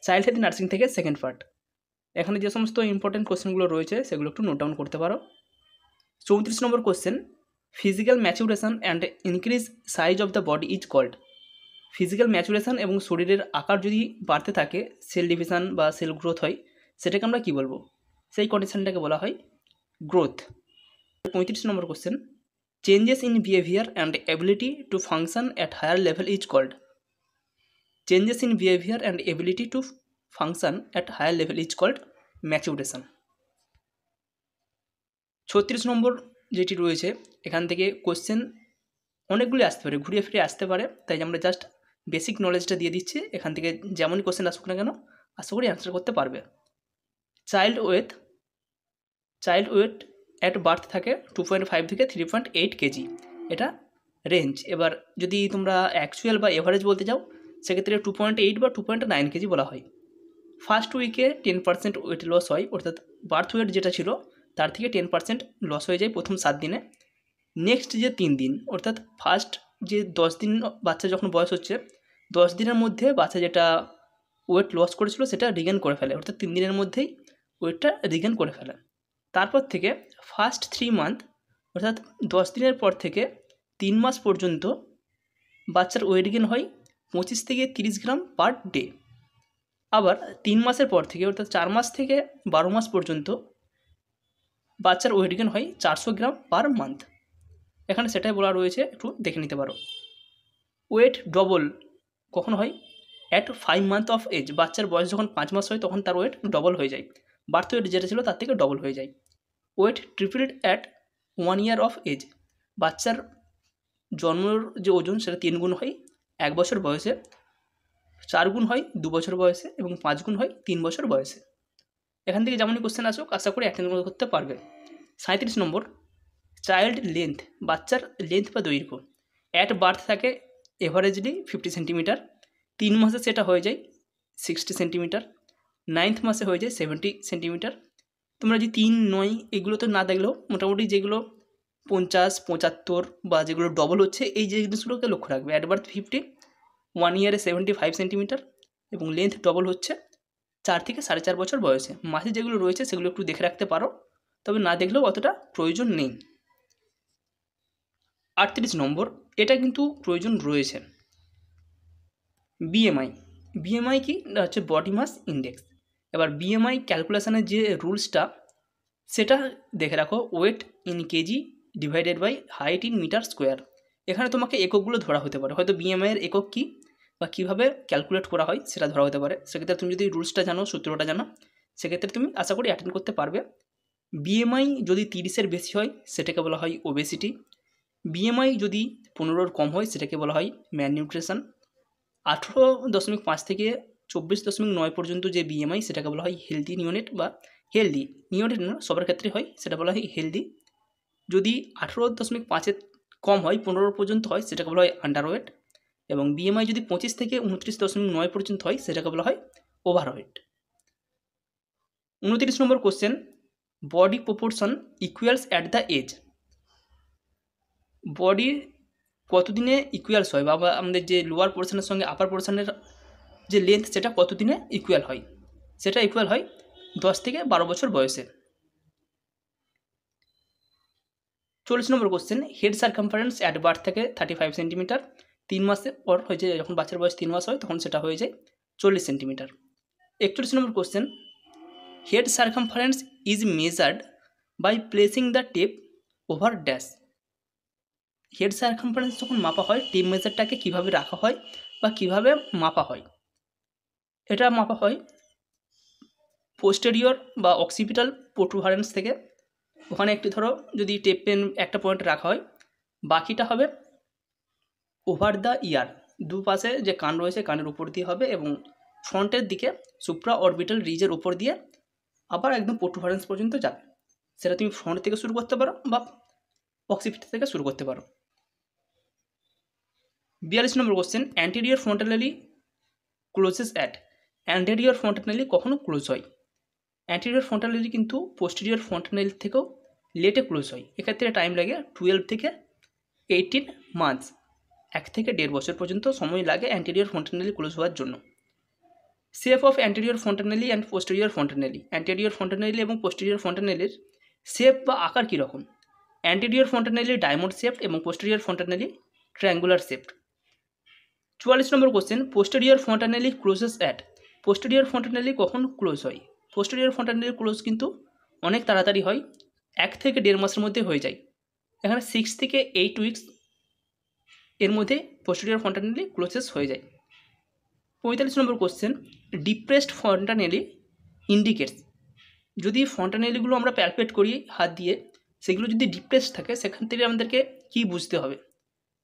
Child health nursing থেকে second part. এখানে যে সমস্ত ইম্পর্টেন্ট কোশ্চেনগুলো রয়েছে সেগুলো একটু নোট ডাউন করতে পারো। 34 নম্বর question, physical maturation and increase size of the body is called. Physical maturation এবং শরীরের আকার যদি বাড়তে থাকে, সেল ডিভিশন বা সেল গ্রোথ হয়, সেটাকে আমরা কী বলবো? সেই কন্ডিশনটাকে বলা হয় গ্রোথ। 35 নম্বর question, changes in behaviour and ability to function at higher level is called. Changes in behaviour and ability to function at higher level is called maturation. 36 নম্বর যেটি রয়েছে, এখান থেকে কোশ্চেন অনেকগুলি আসতে পারে, ঘুরিয়ে ফিরে আসতে পারে, তাই আমরা জাস্ট বেসিক নলেজটা দিয়ে দিচ্ছি। এখান থেকে যেমনই কোশ্চেন আসুক না কেন আশা করি অ্যান্সার করতে পারবে। চাইল্ড ওয়েট অ্যাট বার্থ থাকে 2.5 থেকে 3.8 কেজি, এটা রেঞ্জ। এবার যদি তোমরা অ্যাকচুয়াল বা এভারেজ বলতে যাও সেক্ষেত্রে 2.8 বা 2.9 কেজি বলা হয়। ফার্স্ট উইকে 10% ওয়েট লস হয়, অর্থাৎ বার্থ ওয়েট যেটা ছিল তার থেকে 10% লস হয়ে যায় প্রথম 7 দিনে। নেক্সট যে 3 দিন, অর্থাৎ ফার্স্ট যে 10 দিন বাচ্চা যখন বয়স হচ্ছে, 10 দিনের মধ্যে বাচ্চা যেটা ওয়েট লস করেছিল সেটা রিগেন করে ফেলে, অর্থাৎ 3 দিনের মধ্যেই ওয়েটটা রিগেন করে ফেলে। তারপর থেকে ফার্স্ট 3 মান্থ, অর্থাৎ 10 দিনের পর থেকে 3 মাস পর্যন্ত বাচ্চার ওয়েট গেন হয় 25 থেকে 30 গ্রাম পার ডে। আবার 3 মাসের পর থেকে, অর্থাৎ 4 মাস থেকে 12 মাস পর্যন্ত বাচ্চার ওয়েট গেন হয় 400 গ্রাম পার মান্থ। এখানে সেটাই বলা রয়েছে, একটু দেখে নিতে পারো। ওয়েট ডবল কখন হয়? অ্যাট 5 মান্থ অফ এজ, বাচ্চার বয়স যখন 5 মাস হয় তখন তার ওয়েট ডবল হয়ে যায়, বার্থ ওয়েট যেটা ছিল তার থেকে ডবল হয়ে যায়। Weight tripled at 1 year of age, বাচ্চার জন্মের যে ওজন সেটা 3 গুণ হয় 1 বছর বয়সে, 4 গুণ হয় 2 বছর বয়সে এবং 5 গুণ হয় 3 বছর বয়সে। এখান থেকে যেমনই কোশ্চেন আসুক আশা করি অ্যাটেন্ড করতে পারবে। 37 নম্বর, চাইল্ড লেন্থ, বাচ্চার লেন্থ বা দৈর্ঘ্য অ্যাট বার্থ থাকে এভারেজলি 50 সেন্টিমিটার, 3 মাসে সেটা হয়ে যায় 60 সেন্টিমিটার, 9th মাসে হয়ে যায় 70 সেন্টিমিটার। তোমরা যে 3, 9 এগুলো তো না দেখলেও মোটামুটি যেগুলো 50, 75 বা যেগুলো ডবল হচ্ছে এই যে জিনিসগুলোকে লক্ষ্য রাখবে। অ্যাট বার্থ 50, 1 ইয়ারে 75 সেন্টিমিটার এবং লেন্থ ডবল হচ্ছে 4 থেকে 4.5 বছর বয়সে। মাসে যেগুলো রয়েছে সেগুলো একটু দেখে রাখতে পারো, তবে না দেখলেও অতটা প্রয়োজন নেই। 38 নম্বর, এটা কিন্তু প্রয়োজন রয়েছে, বিএমআই কি হচ্ছে? Body mass index. এবার বিএমআই ক্যালকুলেশনের যে রুলসটা সেটা দেখে রাখো, weight in kg divided by height in metre square. এখানে তোমাকে এককগুলো ধরা হতে পারে, হয়তো বিএমআইয়ের একক কী বা কীভাবে ক্যালকুলেট করা হয় সেটা ধরা হতে পারে। সেক্ষেত্রে তুমি যদি রুলসটা জানো, সূত্রটা জানো, সেক্ষেত্রে তুমি আশা করি অ্যাটেন্ড করতে পারবে। বিএমআই যদি 30-এর বেশি হয় সেটাকে বলা হয় ওবেসিটি। বিএমআই যদি 15-র কম হয় সেটাকে বলা হয় ম্যালনিউট্রিশন। 18.5 থেকে 24.9 পর্যন্ত যে বিএমআই সেটাকে বলা হয় হেলদি নিওনেট বা হেলদি নিওনেট, সবার ক্ষেত্রে হয় সেটা বলা হয় হেলদি। যদি 18.5-এর কম হয়, 15 পর্যন্ত হয়, সেটাকে বলা হয় আন্ডারওয়েট। এবং বিএমআই যদি 25 থেকে 29.9 পর্যন্ত হয় সেটাকে বলা হয় ওভারওয়েট। 29 নম্বর question, body proportion equals at the age. বডি কতদিনে ইকুয়ালস হয়, বা আমাদের যে লোয়ার পোর্শনের সঙ্গে আপার পোর্শনের যে লেন্থ সেটা কতদিনে ইকুয়াল হয়? সেটা ইকুয়াল হয় 10 থেকে 12 বছর বয়সে। 40 নম্বর question, head circumference at birth থেকে 35 সেন্টিমিটার, 3 মাসে পর হয়ে যায়, যখন বাচ্চার বয়স 3 মাস হয় তখন সেটা হয়ে যায় 40 সেন্টিমিটার। 41 নম্বর question, head circumference is measured by placing the tape over dash. Head circumference যখন মাপা হয়, টেপ মেজারটাকে কীভাবে রাখা হয় বা কীভাবে মাপা হয়? এটা মাপা হয় পোস্টেরিয়র বা অক্সিপিটাল প্রোটুবারেন্স থেকে। ওখানে একটি ধরো যদি টেপ পেন একটা পয়েন্ট রাখা হয়, বাকিটা হবে ওভার দ্য ইয়ার, দুপাশে যে কান রয়েছে কানের উপর দিয়ে হবে এবং ফ্রন্টের দিকে সুপ্রা অরবিটাল রিজের উপর দিয়ে আবার একদম প্রোটুবারেন্স পর্যন্ত যাবে। সেটা তুমি ফ্রন্ট থেকে শুরু করতে পারো বা অক্সিপিট থেকে শুরু করতে পারো। 42 নম্বর question, anterior frontally closes at. Anterior frontally কখনো ক্লোজ হয়? অ্যান্টেরিয়র ফ্রন্টালি কিন্তু পোস্টেরিয়র ফ্রন্টালি থেকেও লেটে ক্লোজ হয়। এক্ষেত্রে টাইম লাগে 12 থেকে 18 মান্থস, 1 থেকে 1.5 বছর পর্যন্ত সময় লাগে অ্যান্টেরিয়র ফ্রন্টালি ক্লোজ হওয়ার জন্য। Shape of anterior fontanelle and posterior fontanelle, anterior fontanelle এবং পোস্টেরিয়র ফন্টানেলির শেপ বা আকার কীরকম? অ্যান্টেরিয়র ফন্টানেলি ডায়মন্ড শেপ এবং posterior fontanelle triangular shape. 44 number question, posterior fontanelle clauses at, posterior fontanelle কখন ক্লোজ হয়? পোস্টেরিয়র ফন্টানেলি ক্লোজ কিন্তু অনেক তাড়াতাড়ি হয়, 1 থেকে 1.5 মাসের মধ্যে হয়ে যায়। এখানে 6 থেকে 8 উইকস এর মধ্যে পোস্টেরিয়র ফন্টানেলি ক্লোজেস হয়ে যায়। 45 নম্বর কোশ্চেন, ডিপ্রেসড ফন্টানেলি ইন্ডিকেটস, যদি ফন্টানেলিগুলো আমরা প্যালপেট করি হাত দিয়ে, সেগুলো যদি ডিপ্রেসড থাকে সেখান থেকে আমাদেরকে কী বুঝতে হবে?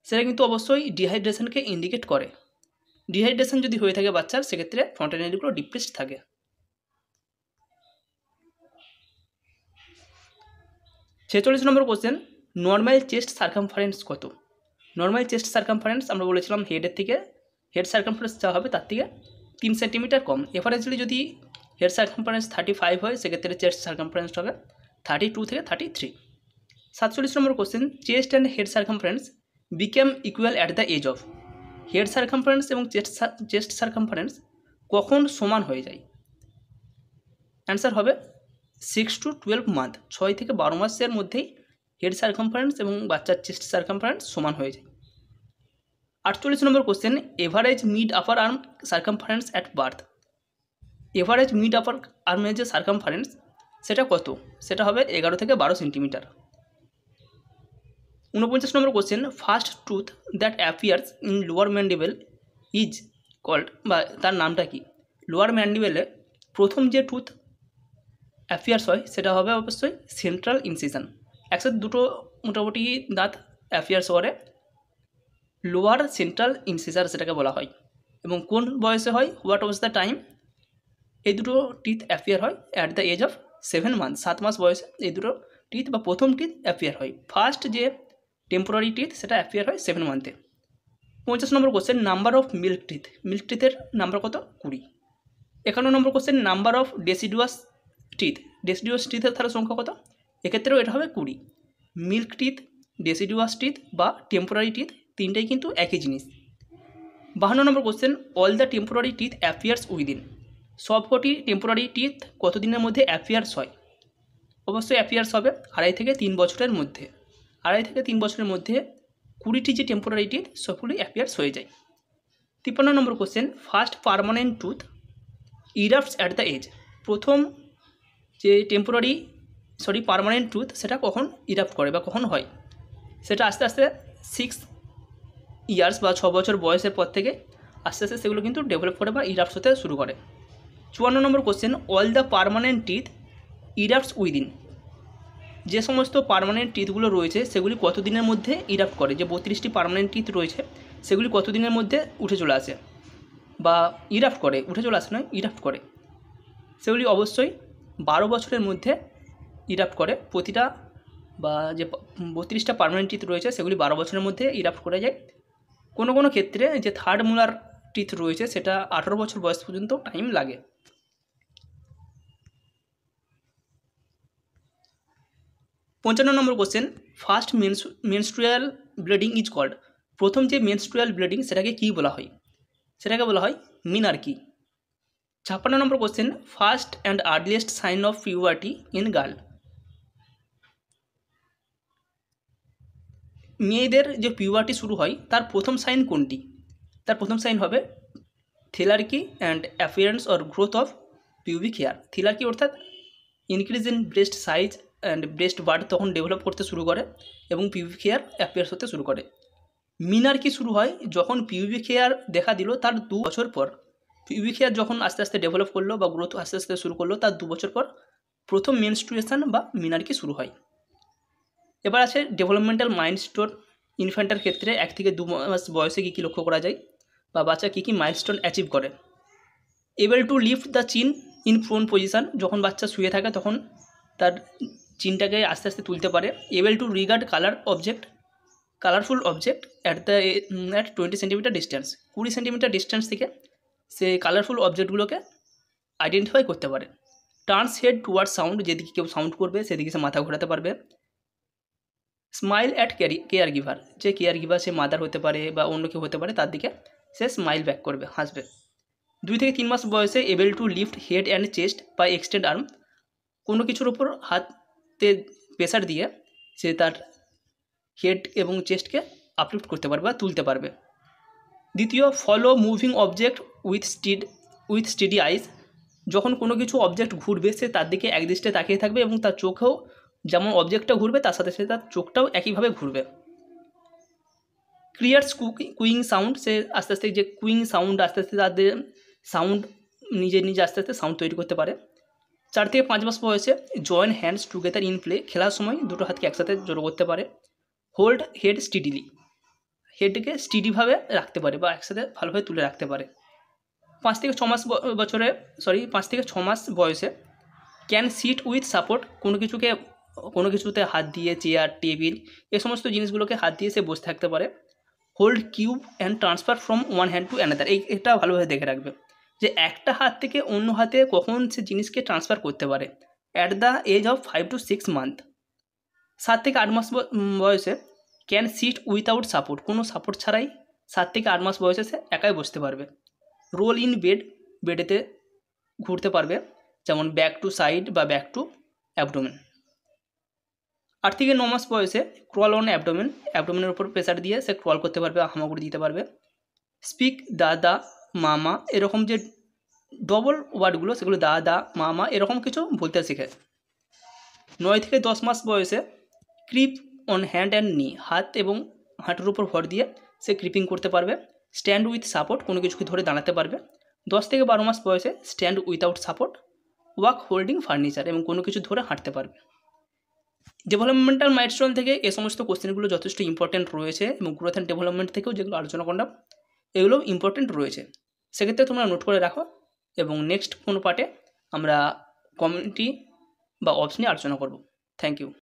সেটা কিন্তু অবশ্যই ডিহাইড্রেশনকে ইন্ডিকেট করে। ডিহাইড্রেশন যদি হয়ে থাকে বাচ্চার, সেক্ষেত্রে ফন্টানেলিগুলো ডিপ্রেসড থাকে। 46 নম্বর কোশ্চেন, নর্মাল চেস্ট সার্কামফারেন্স কত? নর্মাল চেস্ট সার্কামফারেন্স আমরা বলেছিলাম হেডের থেকে, হেড সার্কামফারেন্স যা হবে তার থেকে 3 সেন্টিমিটার কম। এভারেজলি যদি হেড সার্কামফারেন্স 35 হয়, সেক্ষেত্রে চেস্ট সার্কামফারেন্স হবে 32 থেকে 33। 47 নম্বর question, chest and head circumference became equal at the age of, head circumference এবং চেস্ট সার্কামফারেন্স কখন সমান হয়ে যায়? অ্যান্সার হবে 6 to 12 মান্থ, 6 থেকে 12 মাসের মধ্যেই হেড সার্কামফারেন্স এবং বাচ্চার চেস্ট সার্কামফারেন্স সমান হয়ে যায়। 48 নম্বর question, average mid upper arm circumference at birth, average mid upper আর্মের যে সার্কামফারেন্স সেটা কত? সেটা হবে 11 থেকে 12 সেন্টিমিটার। 49 নম্বর question, first tooth that appears in lower mandible is called, বা তার নামটা কি? লোয়ার ম্যান্ডিবেলে প্রথম যে টুথ অ্যাপিয়ার্স হয় সেটা হবে অবশ্যই সেন্ট্রাল ইনসিশন। একসাথে দুটো মোটামুটি দাঁত অ্যাপিয়ার্স করে, লোয়ার সেন্ট্রাল ইনসিসার সেটাকে বলা হয়। এবং কোন বয়সে হয়? What was the time? এই দুটো টিথ অ্যাপিয়ার হয় at the age of 7 month, 7 মাস বয়সে এই দুটো টিথ বা প্রথম টিথ অ্যাপিয়ার হয়। ফার্স্ট যে টেম্পোরারি টিথ সেটা অ্যাপিয়ার হয় 7 মান্থে। 50 নম্বর question, number of milk teeth, milk টিথের নাম্বার কত? 20। 51 নম্বর question, number of deciduous teeth, deciduous টিথের তাহলে সংখ্যা কত? এক্ষেত্রেও এটা হবে 20। মিল্ক টিথ, ডেসিডুয়াস টিথ বা টেম্পোরারি টিথ তিনটাই কিন্তু একই জিনিস। 52 নম্বর question, all the temporary teeth appears within, সবকটি টেম্পোরারি টিথ কতদিনের মধ্যে অ্যাপিয়ার্স হয়? অবশ্যই অ্যাপিয়ার্স হবে 2.5 থেকে 3 বছরের মধ্যে। 2.5 থেকে 3 বছরের মধ্যে 20টি যে টেম্পোরারি টিথ সবগুলি অ্যাপিয়ার্স হয়ে যায়। 53 নম্বর question, first permanent tooth erupts at the age, প্রথম যে পার্মানেন্ট টুথ সেটা কখন ইরাপ্ট করে বা কখন হয়? সেটা আস্তে আস্তে 6 ইয়ার্স বা 6 বছর বয়সের পর থেকে আস্তে আস্তে সেগুলো কিন্তু ডেভেলপ করে বা ইরাপ্টস হতে শুরু করে। 54 নম্বর question, all the permanent teeth erupts within, যে সমস্ত পার্মানেন্ট টিথগুলো রয়েছে সেগুলি কতদিনের মধ্যে ইরাপ্ট করে? যে 32টি পার্মানেন্ট টিথ রয়েছে সেগুলি কতদিনের মধ্যে উঠে চলে আসে বা ইরাপ্ট করে? উঠে চলে আসে নয়, ইরাপ্ট করে। সেগুলি অবশ্যই 12 বছরের মধ্যে ইরাপ্ট করে। প্রতিটা বা যে 32টা পার্মানেন্ট টিথ রয়েছে সেগুলি 12 বছরের মধ্যে ইরাপ্ট করে যায়। কোনো কোনো ক্ষেত্রে যে থার্ড মোলার টিথ রয়েছে সেটা 18 বছর বয়স পর্যন্ত টাইম লাগে। 55 নম্বর question, first menstrual bleeding is called, প্রথম যে মেনস্ট্রুয়াল ব্লিডিং সেটাকে কী বলা হয়? সেটাকে বলা হয় মিনার্কি। 56 নম্বর question, first and earliest sign of puberty in girl, মেয়েদের যে পিউবার্টি শুরু হয় তার প্রথম সাইন কোনটি? তার প্রথম সাইন হবে thelarche and appearance or growth of pubic hair. Thelarche অর্থাৎ increase in breast size and breast bud তখন ডেভেলপ করতে শুরু করে এবং পিউবিক হেয়ার অ্যাপিয়ার্স হতে শুরু করে। মিনার্কি শুরু হয় যখন পিউবিক হেয়ার দেখা দিল তার 2 বছর পর। পিউবিক হেয়ার যখন আস্তে আস্তে ডেভেলপ করলো বা গ্রোথ আস্তে আস্তে শুরু করলো তার 2 বছর পর প্রথম মেনস্ট্রুয়েশন বা মিনার্কি শুরু হয়। এবার আছে ডেভেলপমেন্টাল মাইলস্টোন ইনফ্যান্টের ক্ষেত্রে 1 থেকে 2 মাস বয়সে কী কী লক্ষ্য করা যায় বা বাচ্চা কী কী মাইলস্টোন অ্যাচিভ করে? এবল টু লিফট দ্য চিন ইন প্রোন পজিশন, যখন বাচ্চা শুয়ে থাকে তখন তার চিনটাকে আস্তে আস্তে তুলতে পারে। Able to regard colourful object at 20 centimetre distance, 20 centimetre distance থেকে সে কালারফুল অবজেক্টগুলোকে আইডেন্টিফাই করতে পারে। টার্নস হেড টুয়ার্ড সাউন্ড, যেদিকে কেউ সাউন্ড করবে সেদিকে সে মাথা ঘোরাতে পারবে। স্মাইল অ্যাট কেয়ার গিভার, যে কেয়ার গিভার সে মাদার হতে পারে বা অন্য কেউ হতে পারে তার দিকে সে স্মাইল ব্যাক করবে, হাসবে। 2 থেকে 3 মাস বয়সে able to lift head and chest বা এক্সটেন্ড আর্ম, কোনো কিছুর ওপর হাতে প্রেসার দিয়ে সে তার হেড এবং চেস্টকে আপলিফ্ট করতে পারবে বা তুলতে পারবে। দ্বিতীয়, follow moving object with steady eyes, যখন কোনো কিছু অবজেক্ট ঘুরবে সে তার দিকে একদৃষ্টে তাকিয়ে থাকবে এবং তার চোখেও যেমন অবজেক্টটা ঘুরবে তার সাথে সাথে তার চোখটাও একইভাবে ঘুরবে। ক্রিয়েটস কুইং সাউন্ড, সে আস্তে আস্তে যে কুইং সাউন্ড আস্তে আস্তে তাদের সাউন্ড নিজে আস্তে আস্তে সাউন্ড তৈরি করতে পারে। 4 থেকে 5 মাস বয়সে join hands together in play, খেলার সময় দুটো হাতকে একসাথে জড়ো করতে পারে। হোল্ড হেড স্টিডিলি, হেডকে স্টিডিভাবে রাখতে পারে বা একসাথে ভালোভাবে তুলে রাখতে পারে। 5 থেকে 6 মাস বয়সে ক্যান সিট উইথ সাপোর্ট, কোনো কিছুতে হাত দিয়ে, চেয়ার, টেবিল এই সমস্ত জিনিসগুলোকে হাত দিয়ে সে বসে থাকতে পারে। Hold cube and transfer from one hand to another, এটা ভালোভাবে দেখে রাখবে যে একটা হাত থেকে অন্য হাতে কখন সে জিনিসকে ট্রান্সফার করতে পারে। At the age of 5 to 6 month. 7 থেকে 8 মাস বয়সে ক্যান সিট উইথাউট সাপোর্ট, কোনো সাপোর্ট ছাড়াই 7 থেকে 8 মাস বয়সে সে একাই বসতে পারবে। রোল ইন বেড, বেডেতে ঘুরতে পারবে, যেমন ব্যাক টু সাইড বা ব্যাক টু অ্যাবডোমেন। 8 থেকে 9 মাস বয়সে ক্রল অন অ্যাবডোমেনের উপর প্রেসার দিয়ে সে ক্রল করতে পারবে, হামাগুড়ি দিতে পারবে। স্পিক দাদা, মামা এরকম যে ডবল ওয়ার্ডগুলো সেগুলো দাদা, মামা এরকম কিছু বলতে শেখে। 9 থেকে 10 মাস বয়সে ক্রিপ অন হ্যান্ড অ্যান্ড নি, হাত এবং হাঁটুর উপর ভর দিয়ে সে ক্রিপিং করতে পারবে। স্ট্যান্ড উইথ সাপোর্ট, কোনো কিছুকে ধরে দাঁড়াতে পারবে। 10 থেকে 12 মাস বয়সে stand without support, walk holding furniture এবং কোনো কিছু ধরে হাঁটতে পারবে। ডেভেলপমেন্টাল মাইলস্টোন থেকে এই সমস্ত কোশ্চেনগুলো যথেষ্ট ইম্পর্টেন্ট রয়েছে এবং গ্রোথ অ্যান্ড ডেভেলপমেন্ট থেকেও যেগুলো আলোচনা করলাম এগুলো ইম্পর্টেন্ট রয়েছে, সেক্ষেত্রে তোমরা নোট করে রাখো এবং নেক্সট কোনো পার্টে আমরা কমিউনিটি বা অপস নিয়ে আলোচনা করব। Thank you.